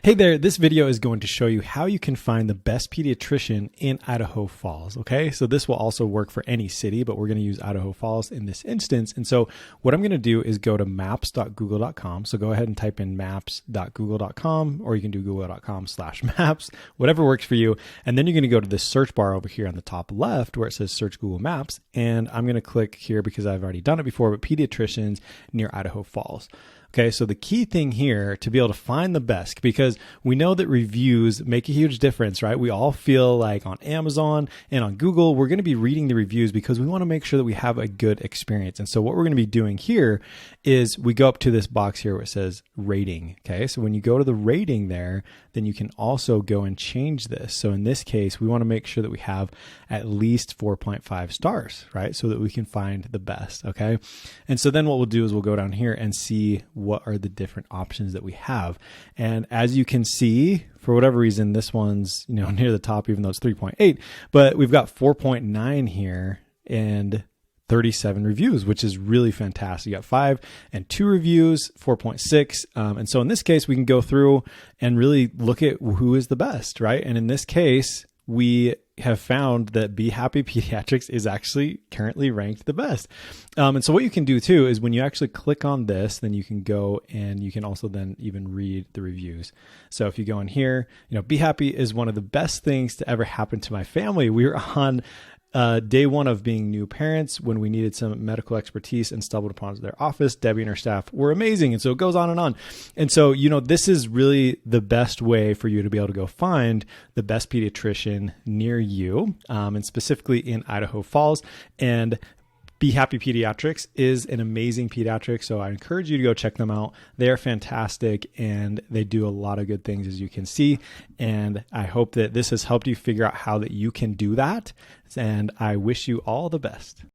Hey there, this video is going to show you how you can find the best pediatrician in Idaho Falls, okay? So this will also work for any city, but we're gonna use Idaho Falls in this instance. And so what I'm gonna do is go to maps.google.com. So go ahead and type in maps.google.com, or you can do google.com/maps, whatever works for you. And then you're gonna go to this search bar over here on the top left where it says search Google Maps. And I'm gonna click here because I've already done it before, but pediatricians near Idaho Falls. Okay, so the key thing here to be able to find the best, because we know that reviews make a huge difference, right? We all feel like on Amazon and on Google, we're going to be reading the reviews because we want to make sure that we have a good experience. And so what we're going to be doing here is we go up to this box here where it says rating. Okay, so when you go to the rating there, then you can also go and change this. So in this case, we want to make sure that we have at least 4.5 stars, right? So that we can find the best, okay? And so then what we'll do is we'll go down here and see what are the different options that we have. And as you can see, for whatever reason, this one's, near the top, even though it's 3.8, but we've got 4.9 here and 37 reviews, which is really fantastic. You got 5 and 2 reviews, 4.6. And so in this case, we can go through and really look at who is the best, right? And in this case, we have found that Bee Happy Pediatrics is actually currently ranked the best. And so what you can do too is when you actually click on this, then you can go and you can also then even read the reviews. So if you go in here, Bee Happy is one of the best things to ever happen to my family. We were on day one of being new parents when we needed some medical expertise and stumbled upon their office. Debbie and her staff were amazing. And so it goes on and on. And so, this is really the best way for you to be able to go find the best pediatrician near you, and specifically in Idaho Falls. And Bee Happy Pediatrics is an amazing pediatric, so I encourage you to go check them out. They are fantastic, and they do a lot of good things, as you can see. And I hope that this has helped you figure out how that you can do that. And I wish you all the best.